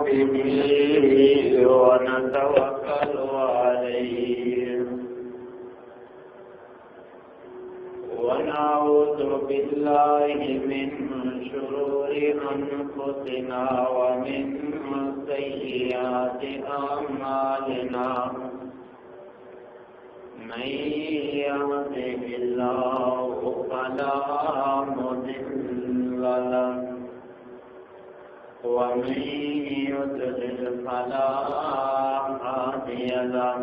به ونتوكل عليه ونعوذ بالله من شرور أنفسنا ومن سيئات أعمالنا من يهده الله فلا مضل له ومن يضلل فلا هادي له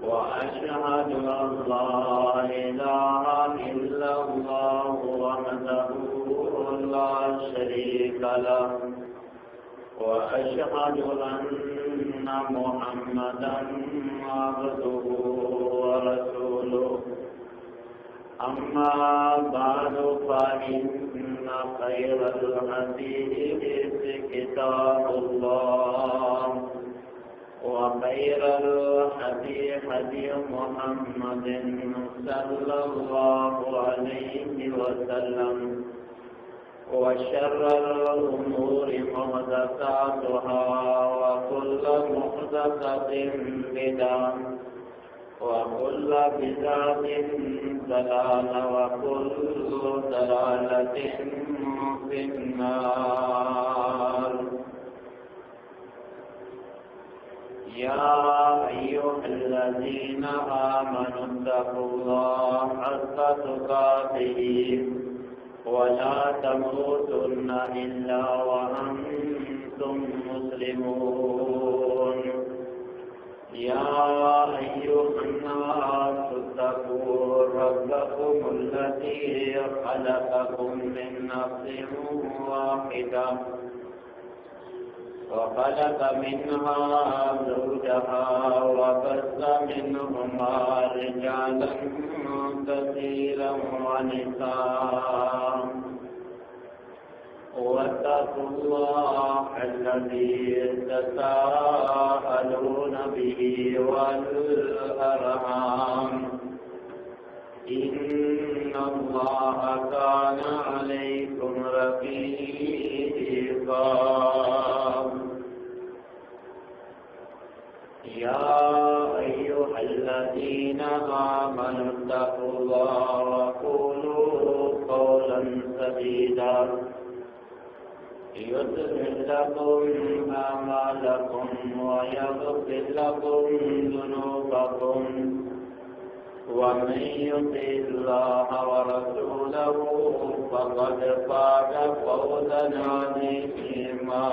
وأشهد أن لا إله إلا الله وحده لا شريك له وأشهد أن محمدا عبده ورسوله أما بعد فإن خير الحديث كتاب الله وخير الهدي هدي محمد صلى الله عليه وسلم وشر الأمور محدثاتها وكل محدثة بدعة وكل بدعة ضلالة وكل ضلالة في النار. يا أيها الذين آمنوا اتقوا الله حق تقاته ولا تموتن إلا وأنتم مسلمون. يا أيها الناس اتقوا ربكم الذي خلقكم من نفس واحدة وخلق منها زوجها وبث منهما رجالا كثيرا ونساء واتقوا الله الذي تساءلون به والأرحام إن الله كان عليكم رقيبا. يا أيها الذين آمنوا اتقوا الله وقولوا قولا سديدا يصلح لكم أعمالكم ويغفر لكم ذنوبكم ومن يطع الله ورسوله فقد فاز فوزا عظيما.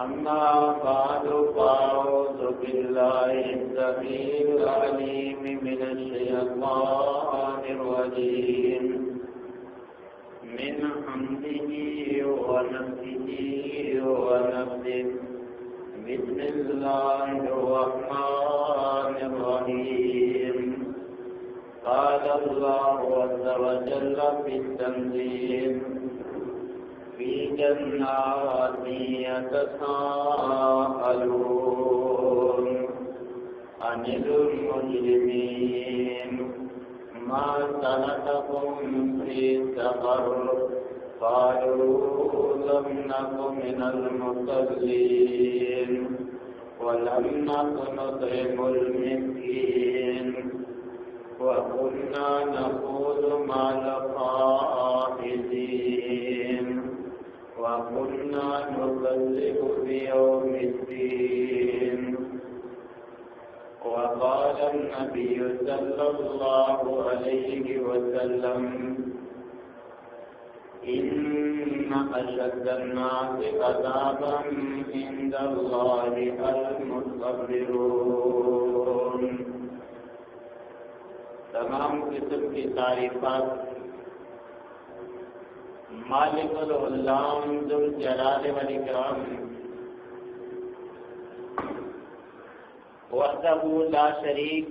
أما بعد فأعوذ بالله السميع العليم من الشيطان الرجيم من حمده ونفسه ونفسه. بسم الله الرحمن الرحيم. قال الله عز وجل في التنزيل في جنات يتساءلون عن المجرمين ما سلككم في سقر قالوا لم نك من المصلين ولم نك نطعم المسكين وكنا نخوض مع الخائضين وكنا نكذب بيوم الدين. وقال النبي صلى الله عليه وسلم إن أشد الناس عذابا عند الله المصبرون. تمام قسم کی تعریفات مالک العلام ذوالجلال والاکرام وحدہ لا شریک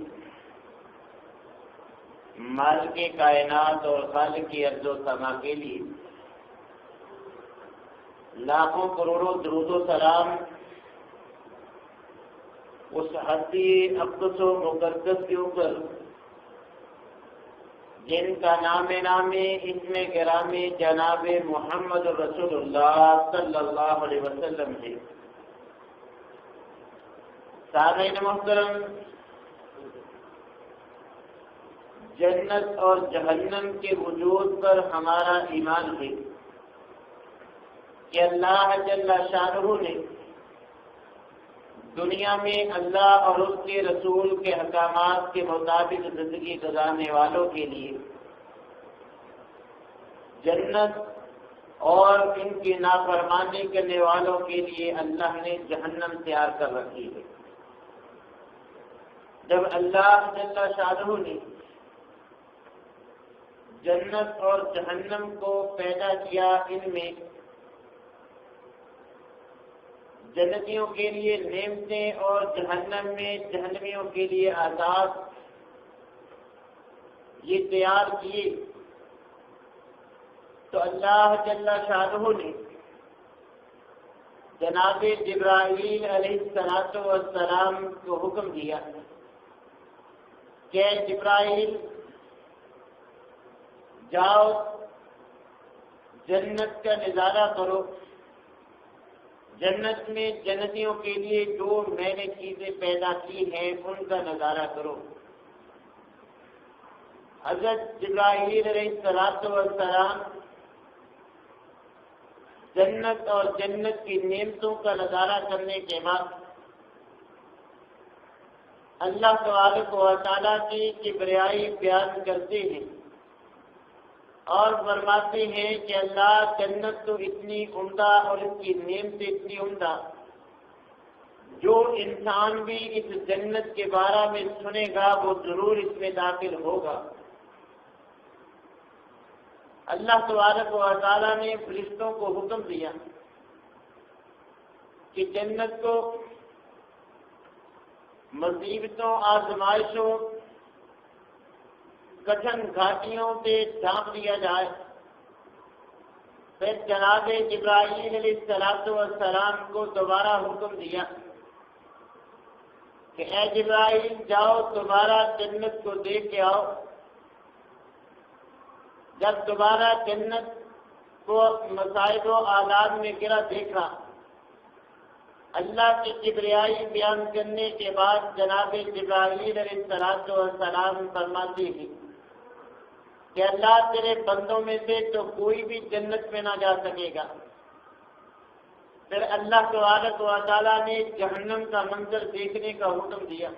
مالک کائنات اور خالق ارض و سما کے لیے لاکھوں کروڑوں درود و سلام اس ہستی اقدس و مقدس کے اوپر جن کا نامی اسم گرامی جناب محمد رسول اللہ صلی اللہ علیہ وسلم ہے۔ سامعین محترم، جنت اور جہنم کے وجود پر ہمارا ایمان ہے کہ اللہ جل شانہ نے دنیا میں اللہ اور اس کے رسول کے احکامات کے مطابق زندگی گزارنے والوں کے لیے جنت اور ان کی نافرمانی کرنے والوں کے لیے اللہ نے جہنم تیار کر رکھی ہے۔ جب اللہ جل شانہ نے جنت اور جہنم کو پیدا کیا، ان میں جنتیوں کے لیے نعمتیں اور جہنم میں جہنمیوں کے لیے عذاب یہ تیار کیے، تو اللہ جل شانہ نے جناب جبرائیل علیہ السلام کو حکم دیا کہ جبرائیل جاؤ جنت کا نظارہ کرو، جنت میں جنتیوں کے لیے جو میں نے چیزیں پیدا کی ہیں ان کا نظارہ کرو۔ حضرت جبرائیل علیہ السلام جنت اور جنت کی نعمتوں کا نظارہ کرنے کے بعد اللہ تبارک و تعالیٰ کی کبریائی بیان کرتے ہیں اور فرماتے ہیں کہ اللہ جنت تو اتنی عمدہ اور اس کی نعمت اتنی عمدہ، جو انسان بھی اس جنت کے بارے میں سنے گا وہ ضرور اس میں داخل ہوگا۔ اللہ تبارک و تعالیٰ نے فرشتوں کو حکم دیا کہ جنت کو مصیبتوں، آزمائشوں، کٹھن گھاٹیوں سے ڈھانپ دیا جائے۔ پھر جناب جبرائیل علیہ السلام کو دوبارہ حکم دیا کہ اے جبرائیل جاؤ دوبارہ جنت کو دیکھ کے آؤ۔ جب دوبارہ جنت کو مصائب و آلات میں گرا دیکھا، اللہ کی کبریائی بیان کرنے کے بعد جناب جبرائیل علیہ السلام فرماتے ہیں کہ اللہ تیرے بندوں میں سے تو کوئی بھی جنت میں نہ جا سکے گا۔ پھر اللہ تبارک و تعالیٰ نے جہنم کا منظر دیکھنے کا حکم دیا۔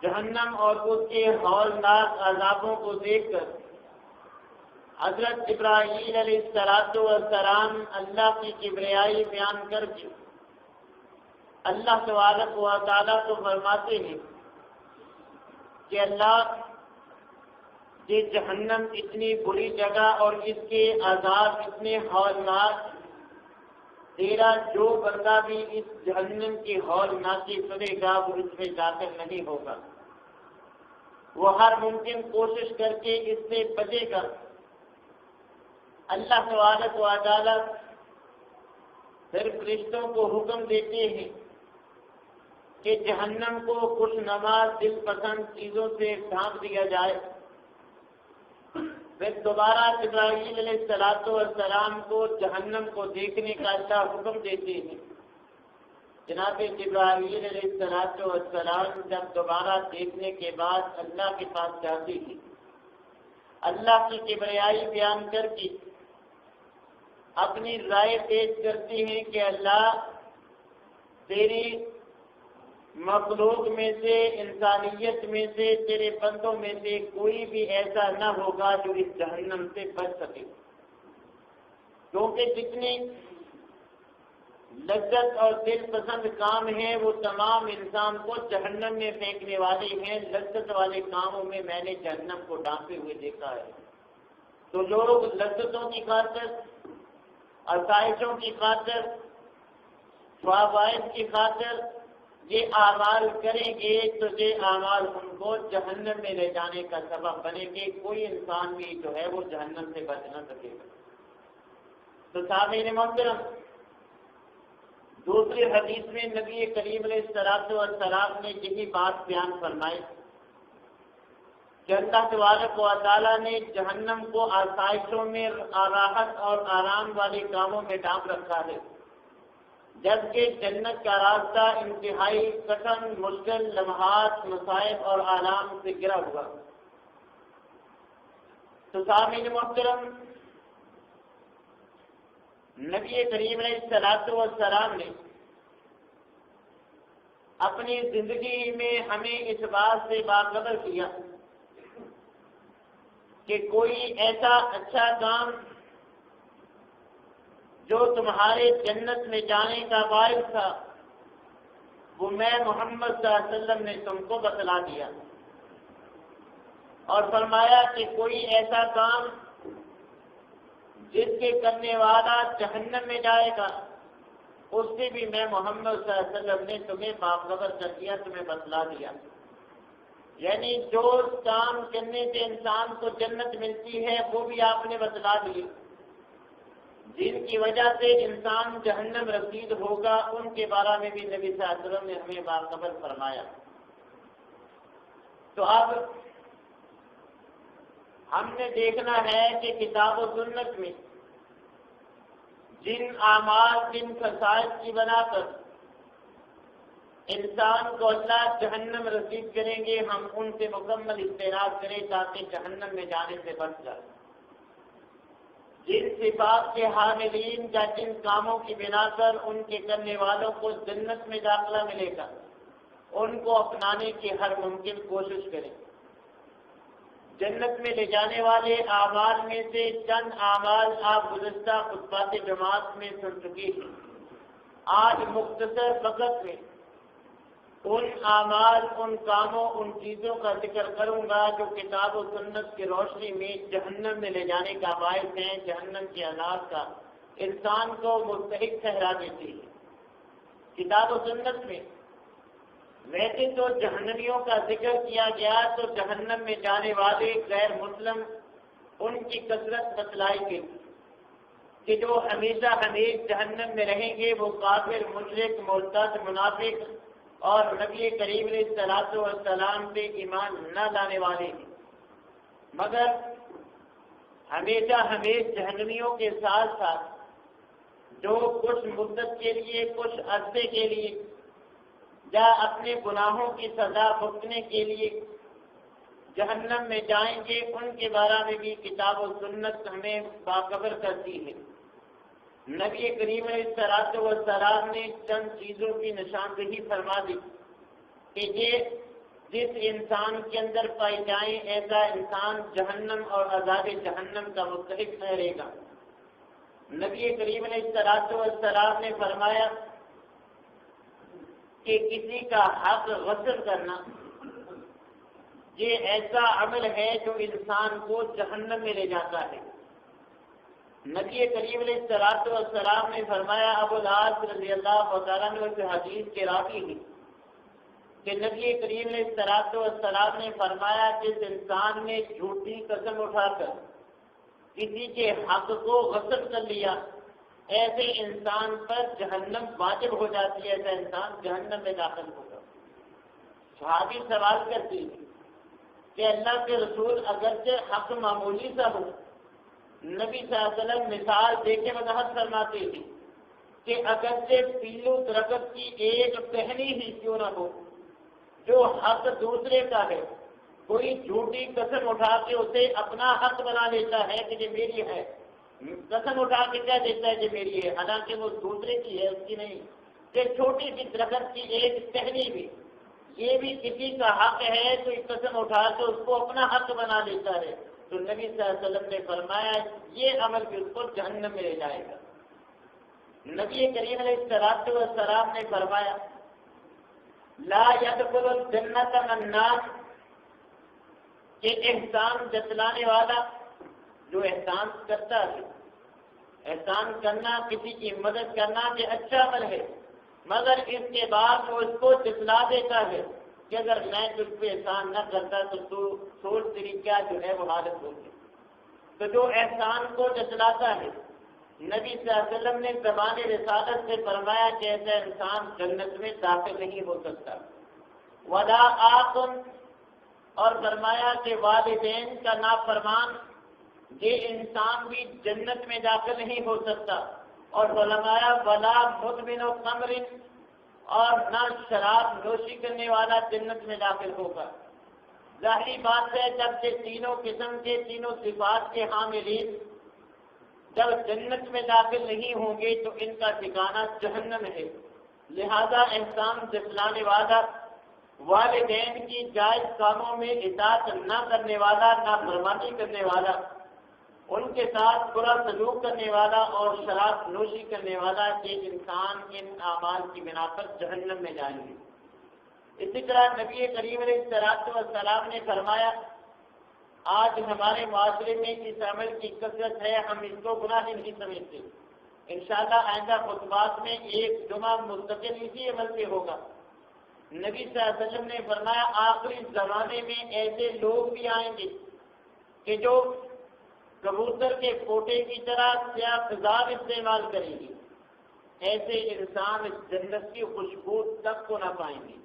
جہنم اور اس کے ہولناک عذابوں کو دیکھ کر حضرت ابراہیم علیہ السلام اللہ کی کبریائی بیان کر کے اللہ تبارک و تعالیٰ کو فرماتے ہیں کہ اللہ یہ جہنم اتنی بری جگہ اور اس کے عذاب اتنے ہولناک، تیرا جو بندہ بھی اس جہنم کی ہولناکی سنے گا وہ اس میں داخل نہیں ہوگا، وہ ہر ممکن کوشش کر کے اس سے بچے گا۔ اللہ تبارک و تعالیٰ پھر فرشتوں کو حکم دیتے ہیں کہ جہنم کو خوش نما دل پسند چیزوں سے ڈھانپ دیا جائے۔ پھر دوبارہ جبرائیل علیہ السلام کو جہنم کو دیکھنے کا اللہ حکم دیتے ہیں۔ جناب جبرائیل علیہ السلام جب دوبارہ دیکھنے کے بعد اللہ کے پاس جاتے ہیں، اللہ کی کبریائی بیان کر کے اپنی رائے پیش کرتے ہیں کہ اللہ تیری مخلوق میں سے، انسانیت میں سے، تیرے بندوں میں سے کوئی بھی ایسا نہ ہوگا جو اس جہنم سے بچ سکے، کیونکہ جتنی لذت اور دل پسند کام ہیں وہ تمام انسان کو جہنم میں پھینکنے والے ہیں۔ لذت والے کاموں میں میں نے جہنم کو ڈانپے ہوئے دیکھا ہے۔ تو لوگ لذتوں کی خاطر، آسائشوں کی خاطر، فوائد کی خاطر یہ اعمال کریں گے تو یہ اعمال ان کو جہنم میں لے جانے کا سبب بنے گے۔ کوئی انسان بھی جو ہے وہ جہنم سے بچ نہ سکے گا۔ تو سامعین محترم، دوسری حدیث میں نبی کریم علیہ السلام نے یہی بات بیان فرمائی کہ اللہ تبارک و تعالیٰ نے جہنم کو آسائشوں میں راحت اور آرام والے کاموں میں ڈھانپ رکھا ہے، جبکہ جنت کا راستہ انتہائی کٹھن، مشکل لمحات، مصائب اور آلام سے گھرا ہوا۔ تو سامعین محترم، نبی کریم علیہ الصلوۃ والسلام نے اپنی زندگی میں ہمیں اس بات سے باخبر کیا کہ کوئی ایسا اچھا کام جو تمہارے جنت میں جانے کا باعث تھا، وہ میں محمد صلی اللہ علیہ وسلم نے تم کو بتلا دیا، اور فرمایا کہ کوئی ایسا کام جس کے کرنے والا جہنم میں جائے گا، اس سے بھی میں محمد صلی اللہ علیہ وسلم نے تمہیں باخبر کر دیا، تمہیں بتلا دیا۔ یعنی جو کام کرنے سے انسان کو جنت ملتی ہے وہ بھی آپ نے بتلا دی، جن کی وجہ سے انسان جہنم رسید ہوگا ان کے بارے میں بھی نبی صلی اللہ علیہ وسلم نے ہمیں باخبر فرمایا۔ تو اب ہم نے دیکھنا ہے کہ کتاب و سنت میں جن اعمال، جن خصائص کی بنا کر انسان کو اللہ جہنم رسید کریں گے، ہم ان سے مکمل اجتناب کریں تاکہ جہنم میں جانے سے بچ جائے۔ جن صفات کے حاملین یا جن کاموں کی بنا کر ان کے کرنے والوں کو جنت میں داخلہ ملے گا، ان کو اپنانے کی ہر ممکن کوشش کریں۔ جنت میں لے جانے والے اعمال میں سے چند اعمال آپ گزشتہ خطبات جماعت میں سن چکی ہیں۔ آج مختصر وقت میں ان اعمال، ان کاموں، ان چیزوں کا ذکر کروں گا جو کتاب و سنت کی روشنی میں جہنم میں لے جانے کا باعث ہیں، جہنم کے عذاب کا انسان کو مستحق ٹھہرا دیتی ہے۔ کتاب و سنت میں ویسے تو جہنمیوں کا ذکر کیا گیا تو جہنم میں جانے والے غیر مسلم ان کی کثرت بتلائی گئی کہ جو ہمیشہ ہمیشہ جہنم میں رہیں گے وہ کافر، مشرک، مرتد، منافق اور نبی کریم علیہ الصلوۃ والسلام پہ ایمان نہ لانے والے ہیں۔ مگر ہمیشہ ہمیشہ جہنمیوں کے ساتھ ساتھ جو کچھ مدت کے لیے، کچھ عرصے کے لیے یا اپنے گناہوں کی سزا بھگتنے کے لیے جہنم میں جائیں گے، ان کے بارے میں بھی کتاب و سنت ہمیں باخبر کرتی ہے۔ نبی کریم علیہ الصلوۃ والسلام نے چند چیزوں کی نشاندہی فرما دی کہ یہ جس انسان کے اندر پائی جائیں ایسا انسان جہنم اور عذاب جہنم کا مستحق ٹھہرے گا۔ نبی کریم علیہ الصلوۃ والسلام نے فرمایا کہ کسی کا حق غصب کرنا یہ ایسا عمل ہے جو انسان کو جہنم میں لے جاتا ہے۔ نبی کریم علیہ الصلوۃ والسلام نے فرمایا، ابو العاص رضی اللہ تعالیٰ عنہ سے حدیث کے راوی ہیں کہ نبی کریم علیہ الصلوۃ والسلام نے فرمایا جس انسان نے جھوٹی قسم اٹھا کر کسی کے حق کو غصب کر لیا، ایسے انسان پر جہنم واجب ہو جاتی ہے، ایسا انسان جہنم میں داخل ہوگا۔ صحابی سوال کرتی ہے کہ اللہ کے رسول اگرچہ حق معمولی سا ہو، نبی صلی اللہ علیہ وسلم مثال دے کے وضاحت فرماتے تھے کہ اگرچہ پیلو درخت کی ایک ٹہنی ہی کیوں نہ ہو، جو حق دوسرے کا ہے، کوئی جھوٹی قسم اٹھا کے اسے اپنا حق بنا لیتا ہے کہ یہ میری ہے، قسم اٹھا کے کہہ دیتا ہے کہ میری ہے، حالانکہ وہ دوسرے کی ہے، اس کی نہیں، کہ چھوٹی سی درخت کی ایک ٹہنی بھی یہ بھی کسی کا حق ہے، تو ایک قسم اٹھا کے اس کو اپنا حق بنا لیتا ہے، تو نبی صلی اللہ علیہ وسلم نے فرمایا یہ عمل بھی اس کو جہنم میں لے جائے گا۔ نبی کریم علیہ الصلوۃ والسلام نے فرمایا لا يدخل الجنۃ منان، کہ احسان جتلانے والا جو احسان کرتا ہے، احسان کرنا، کسی کی مدد کرنا یہ اچھا عمل ہے، مگر اس کے بعد وہ اس کو جتلا دیتا ہے کہ اگر میں تجھ پہ احسان نہ کرتا تو سوچ تیری کیا جو ہے وہ حالت ہوگی۔ تو جو احسان کو جتلاتا ہے، نبی صلی اللہ علیہ وسلم نے زبان رسالت سے فرمایا کہ ایسا انسان جنت میں داخل نہیں ہو سکتا۔ ولا آتن، اور فرمایا کہ والدین کا نافرمان یہ انسان بھی جنت میں داخل نہیں ہو سکتا، اور فرمایا ولا مدمن خمر، اور نہ شراب نوشی کرنے والا جنت میں داخل ہوگا۔ ظاہری بات ہے جب یہ تینوں قسم کے تینوں صفات کے حاملین جب جنت میں داخل نہیں ہوں گے تو ان کا ٹھکانہ جہنم ہے۔ لہذا احسان جتلانے والا، والدین کی جائز کاموں میں اطاعت نہ کرنے والا، نافرمانی کرنے والا، ان کے ساتھ برا سلوک کرنے والا اور شراب نوشی کرنے والا، یہ انسان ان اعمال کی بنا پر جہنم میں جائیں گے۔ اسی طرح نبی کریم علیہ السلام نے فرمایا آج ہمارے معاشرے میں اس عمل کی کثرت ہے، ہم اس کو گناہ نہیں سمجھتے۔ انشاءاللہ آئندہ خطبات میں ایک جمعہ مستقل اسی عمل پہ ہوگا۔ نبی صلی اللہ علیہ وسلم نے فرمایا آخری زمانے میں ایسے لوگ بھی آئیں گے کہ جو کبوتر کے کوٹے کی طرح سیاہ تیزاب استعمال کریں گے، ایسے انسان جنت کی خوشبو تک کو نہ پائیں گے۔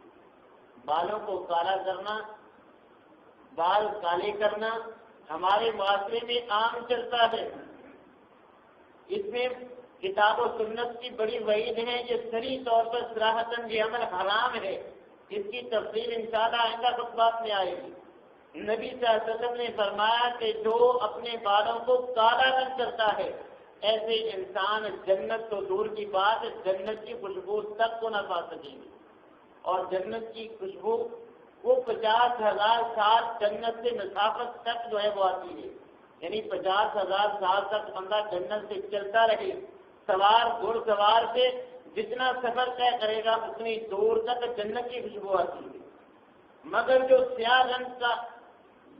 بالوں کو کالا کرنا، بال کالے کرنا ہمارے معاشرے میں عام چلتا ہے، اس میں کتاب و سنت کی بڑی وعید ہے، یہ صریح طور پر صراحتاً یہ عمل حرام ہے۔ اس کی تفصیل انشاءاللہ آئندہ خطبات میں آئے گی۔ نبی صلی اللہ علیہ وسلم نے فرمایا کہ جو اپنے بالوں کو کالا رنگ کرتا ہے ایسے انسان جنت تو دور کی بات، جنت کی خوشبو تک کو نہ پا سکیں گے۔ اور جنت کی خوشبو وہ 50,000 سال جنت سے مسافت تک جو ہے وہ آتی ہے، یعنی 50,000 سال تک بندہ جنت سے چلتا رہے، سوار گھڑ سوار سے جتنا سفر طے کرے گا اتنی دور تک جنت کی خوشبو آتی ہے۔ مگر جو سیاہ رنگ کا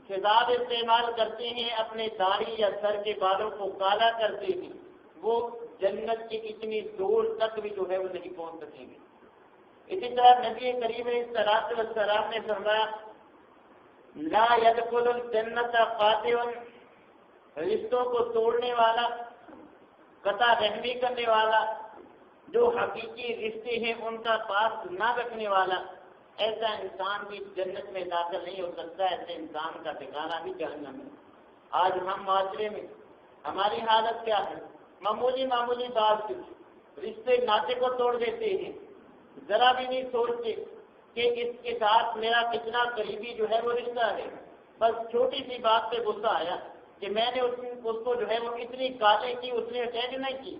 خضاب استعمال کرتے ہیں، اپنے داڑھی یا سر کے بالوں کو کالا کرتے ہیں، وہ جنت کی اتنی دور تک بھی جو ہے وہ نہیں پہنچ سکیں گے۔ اسی طرح نبی کریم صلی اللہ علیہ وسلم نے فرمایا لا يدخل الجنت قاطع، رشتوں کو توڑنے والا، قطع رحمی کرنے والا، جو حقیقی رشتے ہیں ان کا پاس نہ رکھنے والا، ایسا انسان بھی جنت میں داخل نہیں ہو سکتا۔ ایسے انسان کا ٹھکانہ بھی جہنم ہے۔ آج ہم معاشرے میں ہماری حالت کیا ہے؟ معمولی بات سے رشتے ناطے کو توڑ دیتے ہیں، ذرا بھی نہیں سوچتے کہ اس کے ساتھ میرا کتنا قریبی جو ہے وہ رشتہ ہے۔ بس چھوٹی سی بات پہ غصہ آیا کہ میں نے اس کو جو ہے وہ اتنی گالیں کی، اس نے اٹینڈ نہیں کی،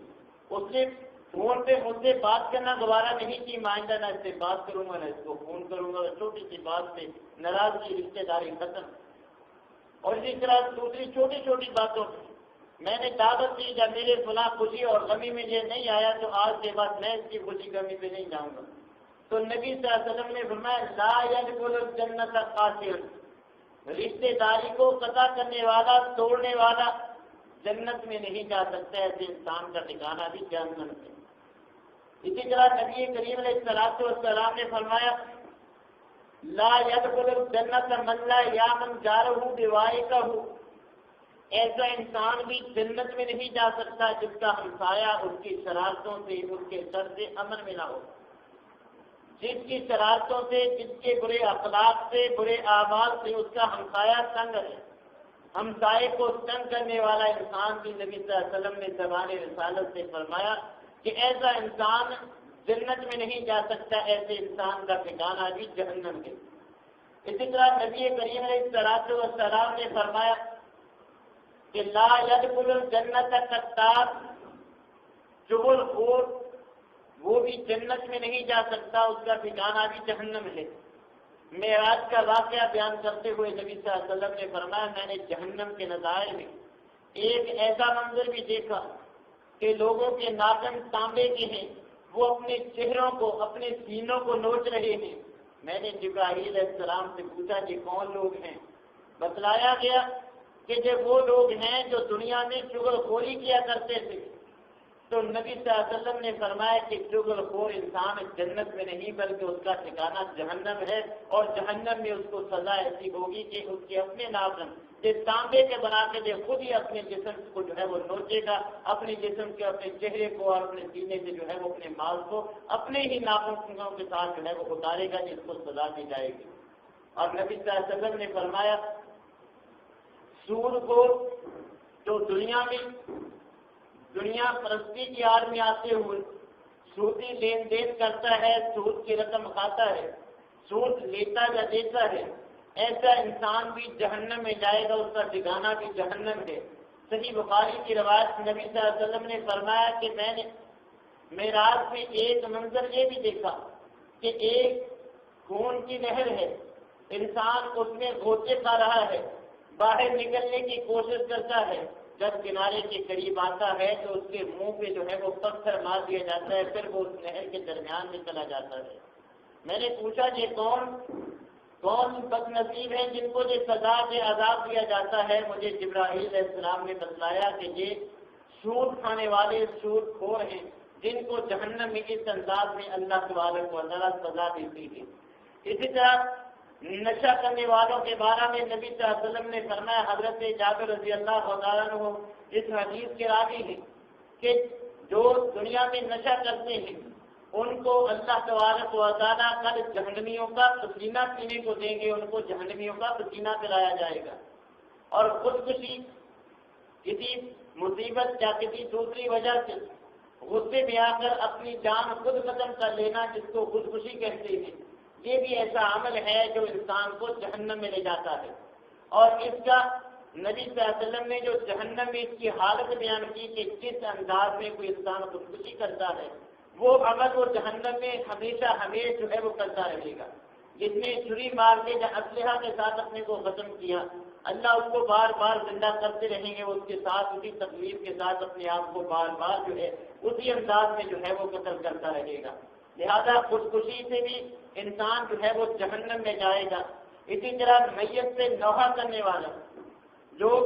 اس نے فون پہ مجھ سے بات کرنا دوبارہ نہیں کی، آئندہ نہ اس سے بات کروں گا نہ اس کو فون کروں گا، چھوٹی سی بات پہ ناراضگی، رشتے داری ختم۔ اور اسی طرح دوسری چھوٹی باتوں پہ میں نے دعوت دی جب میرے فلاں خوشی اور غمی میں یہ نہیں آیا تو آج کے بعد میں اس کی خوشی غمی پہ نہیں جاؤں گا۔ تو نبی صلی اللہ علیہ وسلم نے فرمایا لا يدخل الجنت قاطع، رشتے داری کو قطع کرنے والا، توڑنے والا جنت میں نہیں جا سکتا، ایسے انسان کا ٹھکانہ بھی جہنم ہے۔ اسی طرح نبی کریم علیہ السلام نے فرمایا لا يدخل الجنت من لا یامن جارہ بوائقہ، ایسا انسان بھی جنت میں نہیں جا سکتا جس کا ہمسایہ اس کی شرارتوں سے، اس کے سر سے امن میں نہ ہو، جس کی شرارتوں سے، جس کے برے اخلاق سے، برے اعمال سے اس کا ہمسایہ تنگ ہے۔ ہمسائے کو تنگ کرنے والا انسان بھی نبی صلی اللہ علیہ وسلم نے زبان رسالت سے فرمایا کہ ایسا انسان جنت میں نہیں جا سکتا، ایسے انسان کا ٹھکانہ بھی جہنم ہے۔ اسی طرح نبی کریم علیہ السلام نے فرمایا کہ لا يدخل الجنت قطاع، چغل خور وہ بھی جنت میں نہیں جا سکتا، اس کا ٹھکانہ بھی جہنم ہے۔ معراج کا واقعہ بیان کرتے ہوئے نبی صلی اللہ علیہ وسلم نے فرمایا میں نے جہنم کے نظائر میں ایک ایسا منظر بھی دیکھا کہ لوگوں کے ناخن تانبے کے ہیں، وہ اپنے چہروں کو، اپنے سینوں کو نوچ رہے ہیں۔ میں نے جبرائیل علیہ السلام سے پوچھا کہ کون لوگ ہیں؟ بتلایا گیا کہ یہ وہ لوگ ہیں جو دنیا میں چغل خوری کیا کرتے تھے۔ تو نبی صلی اللہ علیہ وسلم نے فرمایا کہ چغل خور انسان جنت میں نہیں بلکہ اس کا ٹھکانہ جہنم ہے، اور جہنم میں اس کو سزا ایسی ہوگی کہ اس کے اپنے ناخن جس تانبے کے بنا کے جو خود ہی اپنے جسم کو جو ہے وہ نوچے گا، اپنے جسم کے، اپنے چہرے کو اور اپنے سینے سے جو ہے وہ اپنے مال کو اپنے ہی ناخنوں کے ساتھ جو ہے وہ اتارے گا، جس کو سزا دی جائے گی۔ اور نبی صلی اللہ علیہ وسلم نے فرمایا سود کو جو دنیا میں دنیا پرستی کی آڑ میں آتے ہوئے سودی لین دین کرتا ہے، سود کی رقم کھاتا ہے، سود لیتا یا دیتا ہے، ایسا انسان بھی جہنم میں جائے گا، اس کا ٹھکانہ بھی جہنم ہے۔ صحیح بخاری کی روایت نبی صلی اللہ علیہ وسلم نے فرمایا کہ میں نے معراج میں ایک منظر یہ بھی دیکھا کہ ایک خون کی نہر ہے، انسان اس میں غوطے کھا رہا ہے، باہر نکلنے کی کوشش کرتا ہے، جب کنارے کے قریب آتا ہے تو اس کے منہ پہ جو ہے وہ پتھر مار دیا جاتا ہے، پھر وہ اس نہر کے درمیان میں چلا جاتا ہے۔ میں نے پوچھا یہ کون بد نصیب ہے جن کو یہ سزا کے عذاب دیا جاتا ہے؟ مجھے جبرائیل علیہ السلام نے بتلایا کہ یہ سود کھانے والے سود خور ہیں، جن کو جہنم میں اس انداز میں اللہ تبارک و تعالیٰ سزا دیتی ہے۔ اسی طرح نشہ کرنے والوں کے بارے میں نبی صلی اللہ علیہ وسلم نے فرمایا، حضرت جابر رضی اللہ تعالیٰ عنہ اس حدیث کے راوی ہیں کہ جو دنیا میں نشہ کرتے ہیں ان کو اللہ تبارک و تعالیٰ کل جہنمیوں کا پسینہ پینے کو دیں گے، ان کو جہنمیوں کا پسینہ پلایا جائے گا۔ اور خودکشی کسی مصیبت یا کسی دوسری وجہ سے غصے میں آ کر اپنی جان خود ختم کر لینا، جس کو خودکشی کہتے ہیں، یہ بھی ایسا عمل ہے جو انسان کو جہنم میں لے جاتا ہے۔ اور اس کا نبی صلی اللہ علیہ وسلم نے جو جہنم میں اس کی حالت بیان کی کہ جس انداز میں کوئی انسان خودکشی کرتا ہے وہ عمل وہ جہنم میں ہمیشہ جو ہے وہ کرتا رہے گا۔ جس نے چھری مار کے یا اسلحہ کے ساتھ اپنے کو ختم کیا، اللہ اس کو بار بار زندہ کرتے رہیں گے، وہ اس کے ساتھ اسی تکلیف کے ساتھ اپنے آپ کو بار بار جو ہے اسی انداز میں جو ہے وہ قتل کرتا رہے گا۔ لہذا خودکشی سے بھی انسان جو ہے وہ جہنم میں جائے گا۔ اسی طرح میت سے نوحہ کرنے والا، لوگ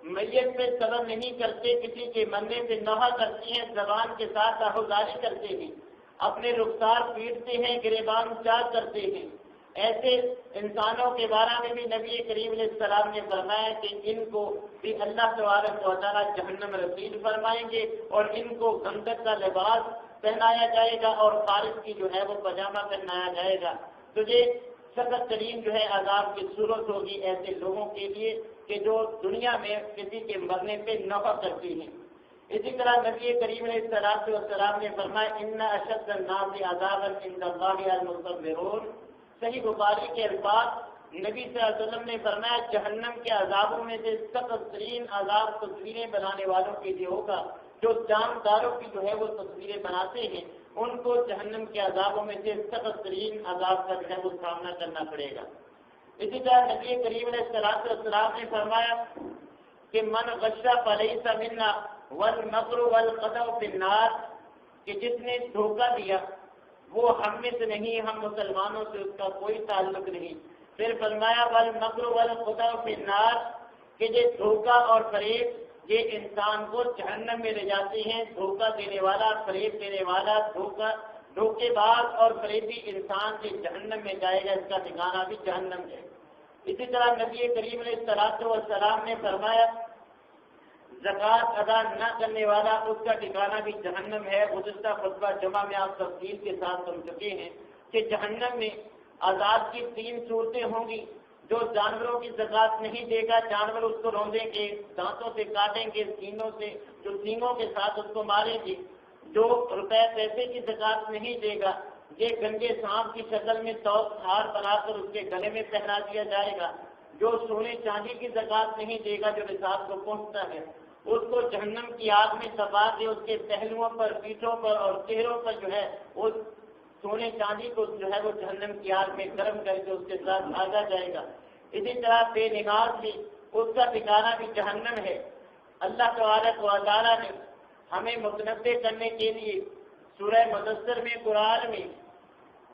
میت پہ صبر نہیں کرتے، کسی کے مرنے سے نوحہ کرتی ہیں، زبان کے ساتھ آہوزاری کرتے ہیں، اپنے رخسار پیٹتے ہیں، گریبان چاک کرتے ہیں، ایسے انسانوں کے بارے میں بھی نبی کریم علیہ السلام نے فرمایا کہ ان کو بھی اللہ تبارک و تعالیٰ جہنم رسید فرمائیں گے، اور ان کو گندک کا لباس پہنایا جائے گا اور خارج کی جو ہے وہ پاجامہ پہنایا جائے گا۔ تو یہ سخت ترین جو ہے عذاب کی صورت ہوگی ایسے لوگوں کے لیے کہ جو دنیا میں کسی کے مرنے پہ نوحہ کرتی ہیں۔ اسی طرح نبی کریم علیہ السلام نے فرمایا ان اشد الناس عذابا عند اللہ المصورون۔ صحیح بخاری کے الفاظ نبی صلی اللہ علیہ وسلم نے فرمایا جہنم کے عذابوں میں سے سخت ترین عذاب تصویریں بنانے والوں کے لیے ہوگا، جو جانداروں کی جو ہے وہ تصویریں بناتے ہیں، ان کو جہنم کے عذابوں میں سے سخت ترین عذاب کا جو ہے وہ سامنا کرنا پڑے گا۔ اسی طرح نبی کریم علیہ السلام نے فرمایا کہ من غش فلیس منا والمکر والقدح فی النار، کہ جس نے دھوکہ دیا وہ ہم میں سے نہیں، ہم مسلمانوں سے اس کا کوئی تعلق نہیں۔ پھر فرمایا والمکر والقدح فی النار، کہ یہ دھوکہ اور فریب یہ انسان کو جہنم میں لے جاتے ہیں۔ دھوکہ دینے والا، فریب دینے والا، دھوکے باز اور فریبی انسان سے جہنم میں جائے گا، اس کا ٹھکانہ بھی جہنم ہے۔ اسی طرح نبی کریم علیہ السلام نے فرمایا زکوٰۃ ادا نہ کرنے والا، اس کا ٹھکانہ بھی جہنم ہے۔ گزشتہ خطبہ جمعہ میں آپ تفصیل کے ساتھ سمجھ چکے ہیں کہ جہنم میں عذاب کی 3 صورتیں ہوں گی۔ جو جانوروں کی زکوٰۃ نہیں دے گا، جانور اس کو روندیں گے، دانتوں سے کاٹیں گے، سینگوں کے ساتھ اس کو ماریں گے۔ جو روپے پیسے کی زکوٰۃ نہیں دے گا، یہ گنجے سانپ کی شکل میں ہار بنا کر اس کے گلے میں پہنا دیا جائے گا۔ جو سونے چاندی کی زکوٰۃ نہیں دے گا، جو نصاب کو پہنچتا ہے، اس کو جہنم کی آگ میں دبا کے اس کے پہلوؤں پر، پیٹھوں پر اور چہروں پر جو ہے اس سونے چاندی کو جو ہے وہ جہنم کی آگ میں گرم کر کے اس کے ساتھ بھاگا جائے گا۔ اسی طرح بے نماز بھی، اس کا ٹھکانہ بھی جہنم ہے۔ اللہ تبارک و تعالیٰ نے ہمیں متنبع کرنے کے لیے سورہ مدثر میں، قرآن میں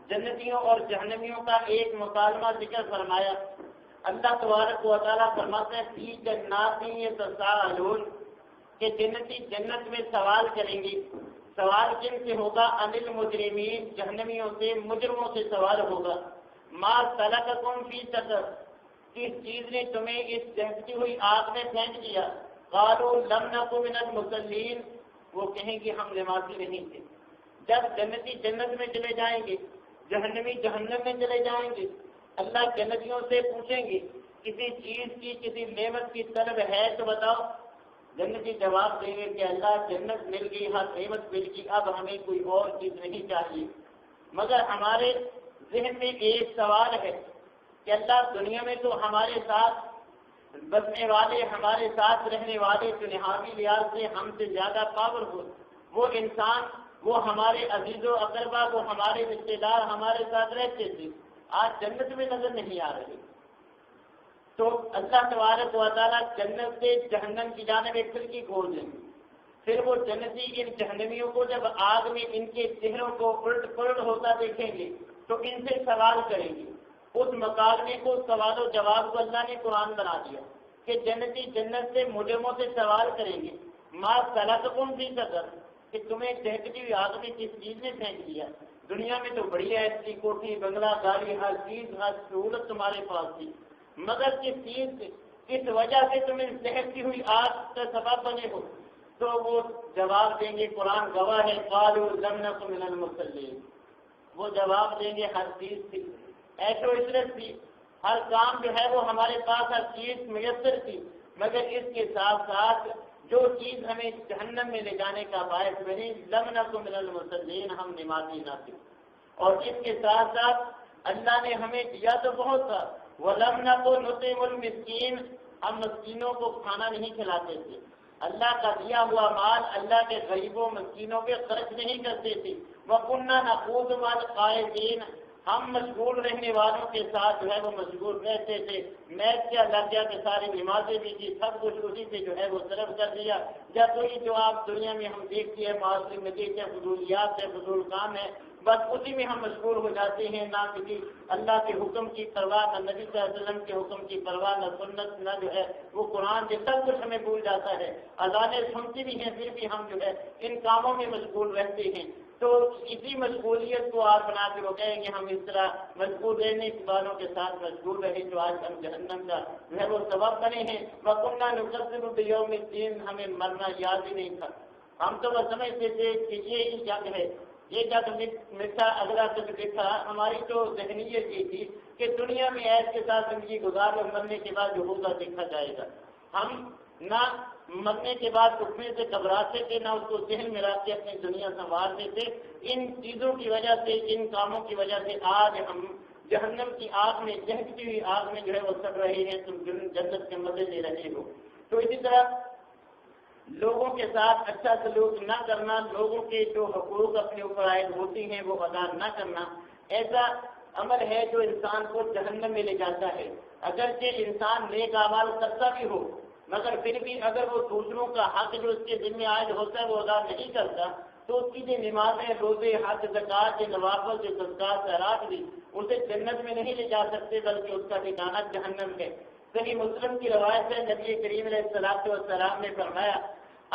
جنتیوں اور جہنمیوں کا ایک مکالمہ ذکر فرمایا۔ اللہ تبارک و تعالیٰ فرماتے ہیں فی جنات یتساءلون، کہ جنتی جنت میں سوال کریں گے۔ سوال کن سے ہوگا؟ عن المجرمین، جہنمیوں سے، مجرموں سے سوال ہوگا۔ ما سلککم فی سقر، کس چیز نے تمہیں اس جلتی ہوئی آگ میں پھینک دیا؟ قالوا لم نک من المصلین، وہ کہیں گے ہم نمازی نہیں تھے۔ جب جنتی جنت میں چلے جائیں گے، جہنمی جہنم میں چلے جائیں گے، اللہ جنتیوں سے پوچھیں گے کسی چیز کی کسی نعمت کی طلب ہے تو بتاؤ. جنتی جواب دیں گے کہ اللہ جنت مل گئی، ہر نعمت مل گئی، اب ہمیں کوئی اور چیز نہیں چاہیے. مگر ہمارے ذہن میں ایک سوال ہے کہ اللہ دنیا میں تو ہمارے ساتھ بسنے والے، ہمارے ساتھ رہنے والے جنہاوی لحاظ سے ہم سے زیادہ پاورفل وہ انسان، وہ ہمارے عزیز و اقربا، وہ ہمارے رشتے دار ہمارے ساتھ رہتے تھے، آج جنت میں نظر نہیں آ رہے. تو اللہ تبارک و تعالیٰ جنت سے جہنم کی جانب ایک کھڑکی کھول دیں گے. پھر وہ جنتی ان جہنمیوں کو جب آگ میں ان کے چہروں کو الٹ پلٹ ہوتا دیکھیں گے تو ان سے سوال کریں گے. اس مکالمے کو، سوال و جواب کو اللہ نے قرآن بنا دیا کہ جنتی جنت سے مجرموں سے سوال کریں گے ما سلککم فی سقر، کہ تمہیں دہکتی ہوئی آگ میں کس چیز نے پھینک دیا. دنیا میں تو بڑی ایسی کوٹھی بنگلہ گاڑی ہر چیز ہر سہولت تمہارے پاس تھی، مگر کس چیز سے، کس وجہ سے تمہیں دہکتی ہوئی آگ کا سبب بنے ہو. تو وہ جواب دیں گے، قرآن گواہ ہے، قالوا لم نک من المصلین. وہ جواب دیں گے ہر چیز تھی، ایسو عشرت تھی، ہر کام جو ہے وہ ہمارے پاس ہر چیز میسر تھی، مگر اس کے ساتھ ساتھ جو چیز ہمیں جہنم میں لے جانے کا باعث بنی، لم نک من المصلین، ہم نمازی نہ تھے. اور اس کے ساتھ ساتھ اللہ نے ہمیں دیا تو بہت تھا، وَلَمْ نَكُ نُطْعِمُ الْمِسْكِينَ، ہم مسکینوں کو کھانا نہیں کھلاتے تھے. اللہ کا دیا ہوا مال اللہ کے غریبوں مسکینوں پہ خرچ نہیں کرتے تھے. وَكُنَّا نَخُوضُ مَعَ الْخَائِضِينَ، ہم مشغول رہنے والوں کے ساتھ جو ہے وہ مشغول رہتے تھے. میچ کیا لگ گیا کہ ساری نمازیں بھی کی، سب کچھ اسی سے جو ہے وہ صرف کر دیا. جب کوئی جو آپ دنیا میں ہم دیکھتے ہیں معاشرے میں دیکھتے ہیں فضولیات ہے، فضول کام ہے، بس اسی میں ہم مشغول ہو جاتے ہیں. نہ کسی اللہ کے حکم کی پرواہ، نہ نبی صلی اللہ علیہ وسلم کے حکم کی پرواہ، نہ سنت، نہ جو ہے وہ قرآن کے، سب کچھ ہمیں بھول جاتا ہے. اذانیں سنتی بھی ہیں پھر بھی ہم جو ہے ان کاموں میں مشغول رہتے ہیں. تو اسی مشغولیت کو آپ بنا کے وہ کہیں کہ ہم اس طرح مشغول رہنے والوں کے ساتھ مشغول رہے جو آج ہم جہنم کا جو ہے وہ سبب بنے ہیں. وَكُنَّا نُكَذِّبُ بِيَوْمِ الدِّينِ، ہمیں مرنا یاد ہی نہیں تھا. ہم تو بس سمجھتے تھے کہ یہ جنگ ہے، یہ جگ مٹھا اگلا تک دیکھا. ہماری تو ذہنیت یہ تھی کہ دنیا میں ایس کے ساتھ زندگی گزار اور مرنے کے بعد جو ہوگا دیکھا جائے گا. ہم نہ مرنے کے بعد اٹھنے سے گھبراتے تھے، نہ اس کو ذہن میں رکھ کے اپنی دنیا سنوارتے تھے. ان چیزوں کی وجہ سے، ان کاموں کی وجہ سے آج ہم جہنم کی آگ میں، دہکتی ہوئی آگ میں جو ہے وہ سڑ رہے ہیں. تم جنت کے مزے لے رہے ہو. تو اسی طرح لوگوں کے ساتھ اچھا سلوک نہ کرنا، لوگوں کے جو حقوق اپنے اوپر عائد ہوتی ہیں وہ ادا نہ کرنا، ایسا عمل ہے جو انسان کو جہنم میں لے جاتا ہے. اگرچہ انسان نیک اعمال کرتا بھی ہو، مگر پھر بھی اگر وہ دوسروں کا حق جو اس کے ذمہ عائد ہوتا ہے وہ ادا نہیں کرتا، تو اس کی جو نمازیں، روزے، حج، زکوٰۃ، نوافل، جو صدقات، خیرات بھی اسے جنت میں نہیں لے جا سکتے، بلکہ اس کا ٹھکانہ جہنم ہے. صحیح مسلم کی روایت ہے، نبی کریم علیہ السلام نے فرمایا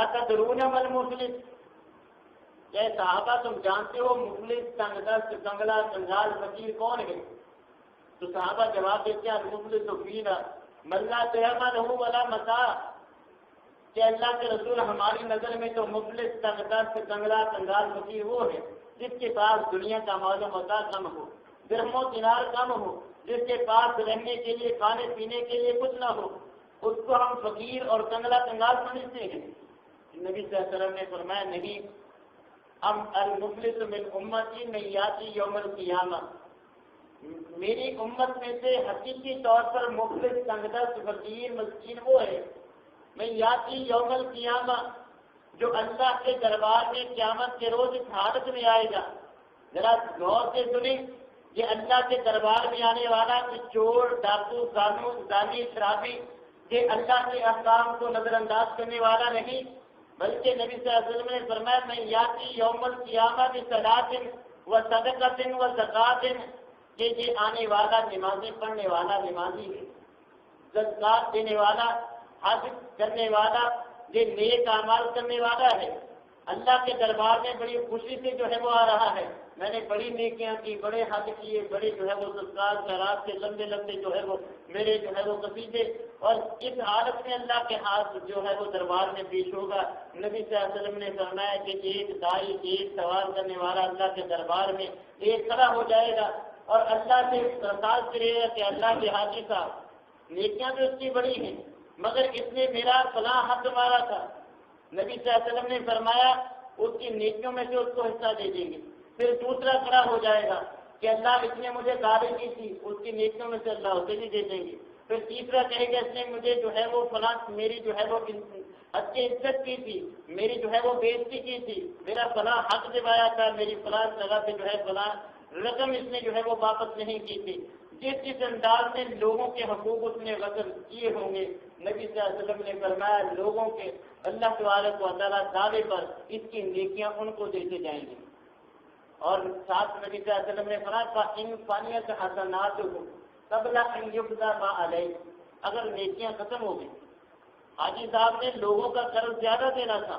اتدرون ما المفلس، کہ صحابہ تم جانتے ہو مفلس، تنگ دست، کنگلا، کنگال، فقیر کون ہے؟ تو صحابہ جواب دیتے ہیں المفلس فینا من لا درہم لہ ولا متاع، کہ اللہ کے رسول ہماری نظر میں تو مفلس، تنگ دست، کنگلا، کنگال، فقیر وہ ہے جس کے پاس دنیا کا مال و متاع کم ہو، درہم و دینار کم ہو، جس کے پاس رہنے کے لیے، کھانے پینے کے لیے کچھ نہ ہو، اس کو ہم فقیر اور کنگلا کنگال سمجھتے ہیں. نبی صلی اللہ علیہ وسلم نے فرمایا نہیں، ام المفلس من امتی من یاتی یوم القیامہ، میری امت میں سے حقیقی طور پر مفلس، تنگدست، فقیر، مسکین وہ ہے من یاتی یوم القیامہ، جو اللہ کے دربار میں قیامت کے روز اس حالت میں آئے گا. ذرا غور سے سنیں، یہ اللہ کے دربار میں آنے والا کہ چور، ڈاکو، زانی، شرابی، یہ اللہ کے احکام کو نظر انداز کرنے والا نہیں، بلکہ نبی صلی اللہ علیہ وسلم نے فرمایا میں یاتی یوم القیامہ بصلاۃ و صدقۃ و زکوٰۃ، کہ یہ آنے والا نمازیں پڑھنے والا نمازی ہے، زکوٰۃ دینے والا، حج کرنے والا، یہ نیک اعمال کرنے والا ہے. اللہ کے دربار میں بڑی خوشی سے جو ہے وہ آ رہا ہے، میں نے بڑی نیکیاں کی، بڑے حج کیے، بڑے جو ہے وہ صدقات خیرات کے لمبے لمبے جو ہے وہ میرے جو ہے وہ قصیدے، اور اس حالت میں اللہ کے ہاتھ جو ہے وہ دربار میں پیش ہوگا. نبی صلی اللہ علیہ وسلم نے فرمایا کہ ایک دائی، ایک سوال کرنے والا اللہ کے دربار میں ایک کھڑا ہو جائے گا، اور اللہ سے درخواست کرے گا کہ اللہ کے حاجی صاحب نیکیاں تو اس کی بڑی ہیں مگر اس نے میرا فلاں حق مارا تھا، نبی صلی اللہ علیہ وسلم نے فرمایا اس کی نیکیوں میں سے اس کو حصہ دے دیں گے۔ پھر دوسرا کھڑا ہو جائے گا کہ اللہ اس نے مجھے دعوی کی تھی، اس کی نیکیوں میں سے اللہ اسے بھی دے دیں گے۔ پھر تیسرا کہے گا اس نے مجھے جو ہے وہ فلاں میری جو ہے وہ اچھی عزت کی تھی، میری جو ہے وہ بےزتی کی تھی، میرا فلاں حق دبایا تھا، میری فلاں جگہ سے جو ہے فلاں رقم اس نے جو ہے وہ واپس نہیں کی تھی۔ جس انداز میں لوگوں کے حقوق اس نے غصب کیے ہوں گے، نبی صلی اللہ علیہ وسلم نے فرمایا لوگوں کے اللہ تبارک و تعالیٰ دعوے پر اس کی نیکیاں ان کو دیتے جائیں گے۔ اور ساتھ نبی صلی اللہ علیہ وسلم نے فرمایا ان فانیت حسنات قبل ان یقضى ما علیہ، اگر نیکیاں ختم ہو گئی، حاجی صاحب نے لوگوں کا قرض زیادہ دینا تھا،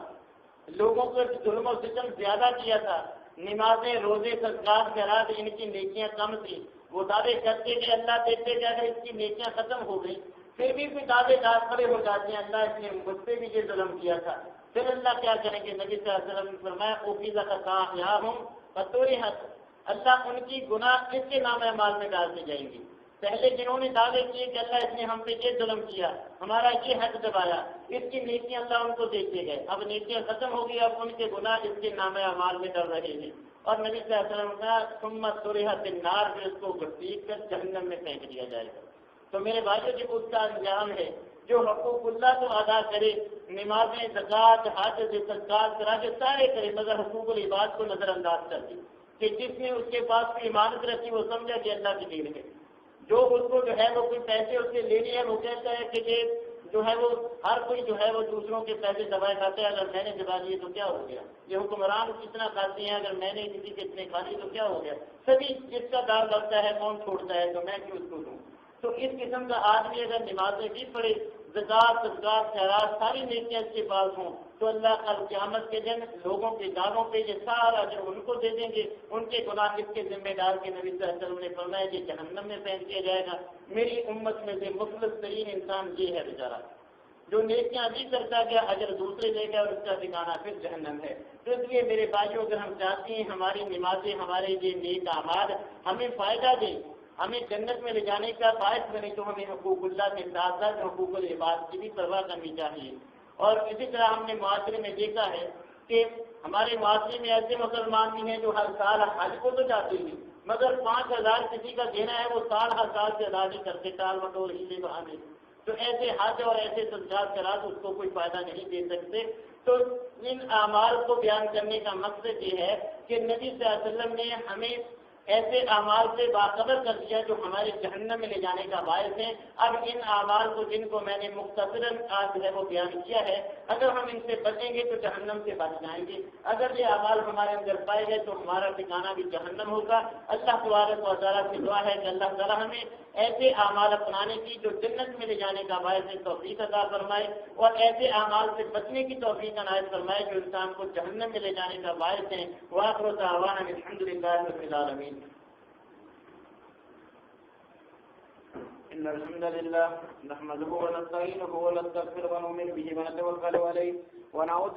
لوگوں کو ظلم و ستم زیادہ کیا تھا، نمازیں روزے صدقات خیرات ان کی نیکیاں کم تھی، وہ دعوے کرتے کہ اللہ دیتے کہ اگر اس کی نیکیاں ختم ہو گئی، پھر بھی کوئی دعوے دار کھڑے ہو جاتے ہیں اللہ اس نے مجھ پہ بھی یہ ظلم کیا تھا، پھر اللہ کیا کریں گے؟ نبی صلی اللہ علیہ وسلم نے فرمایا اوفیزہ کا یا ہوں بطوری حق، اللہ ان کی گناہ اس کے نام اعمال میں ڈالتے جائیں گے۔ پہلے جنہوں نے دعوے کیے کہ اللہ اس نے ہم پہ یہ ظلم کیا، ہمارا یہ حق دبایا، اس کی نیکیاں اللہ ان کو دیتے گئے، اب نیکیاں ختم ہو گئی، اب ان کے گناہ اس کے نام اعمال میں ڈل رہے ہیں۔ اور نبی صلی اللہ علیہ وسلم کا سمت طرحت النار، پھر اس کو گھسیٹ کر جہنم میں پھینک دیا جائے گا۔ تو میرے بھائیوں جب اس کا انجام ہے جو حقوق اللہ کو ادا کرے، نمازیں زکوٰۃ حج صدقات کرا کے سارے کرے، مگر حقوق العباد کو نظر انداز کر دے کہ جس نے اس کے پاس کوئی امانت رکھی وہ سمجھا کہ اللہ کی دین ہے، جو اس کو جو ہے وہ کوئی پیسے اس سے لینے ہیں وہ کہتا ہے کہ یہ جو ہے وہ ہر کوئی جو ہے وہ دوسروں کے پیسے دبائے کھاتے ہیں، اگر میں نے دبا دیے تو کیا ہو گیا، یہ حکمران کتنا کھاتے ہیں، اگر میں نے کسی کے اتنے کھا لیے تو کیا ہو گیا، سبھی جس کا دار لگتا ہے کون چھوڑتا ہے، تو میں کیوں اس کو دوں۔ تو اس قسم کا آدمی اگر نمازیں بھی پڑھے، زکوٰۃ صدقات خیرات ساری نیکیاں اس کے پاس ہوں، تو اللہ کل قیامت کے دن لوگوں کے دانوں پہ یہ سارا جو ان کو دے دیں گے، ان کے گناہ اس کے ذمہ دار کے نبی صلی اللہ علیہ وسلم نے فرمایا کہ جہنم میں پھینک دیا جائے گا۔ میری امت میں سے مخلص ترین انسان یہ ہے بیچارہ، جو نیکیاں بھی کرتا گیا اجر دوسرے لے گیا اور اس کا ٹھکانہ پھر جہنم ہے۔ تو اس لیے میرے بھائیوں اگر ہم چاہتے ہیں ہماری نمازیں ہمارے یہ نیک اعمال ہمیں فائدہ دیں، ہمیں جنت میں لے جانے کا باعث بنے، تو ہمیں حقوق اللہ کے ساتھ ساتھ حقوق العباد کی بھی پرواہ کرنی چاہیے۔ اور اسی طرح ہم نے معاشرے میں دیکھا ہے کہ ہمارے معاشرے میں ایسے مسلمان بھی ہیں جو ہر سال حج کو تو جاتے ہیں، مگر 5,000 کسی کا دینا ہے وہ سال ہر سال سے ادا نہیں کرتے، ٹال مٹول ہیلے بہانے، تو ایسے حج اور ایسے صدقات خیرات اس کو کوئی فائدہ نہیں دے سکتے۔ تو ان اعمال کو بیان کرنے کا مقصد یہ ہے کہ نبی صلی اللہ علیہ وسلم نے ہمیں ایسے اعمال سے باخبر کر دیا جو ہمارے جہنم میں لے جانے کا باعث ہیں۔ اب ان اعمال کو جن کو میں نے مختصراً آج جو ہے وہ بیان کیا ہے، اگر ہم ان سے بچیں گے تو جہنم سے بچ جائیں گے، اگر یہ اعمال ہمارے اندر پائے گئے تو ہمارا ٹھکانہ بھی جہنم ہوگا۔ اللہ تبارک و تعالیٰ سے دعا ہے کہ اللہ تعالیٰ ہمیں ایسے اعمال اپنانے کی جو جنت میں لے جانے کا باعث ہے توفیق عطا فرمائے، اور ایسے اعمال سے بچنے کی توفیق عنایت فرمائے جو انسان کو جہنم میں لے جانے کا باعث ہیں۔ وآخر دعوانا الحمد للہ رب العالمین۔ إن الحمد لله نحمده ونستعينه ونستغفره ونؤمن به ونتوكل عليه ونعوذ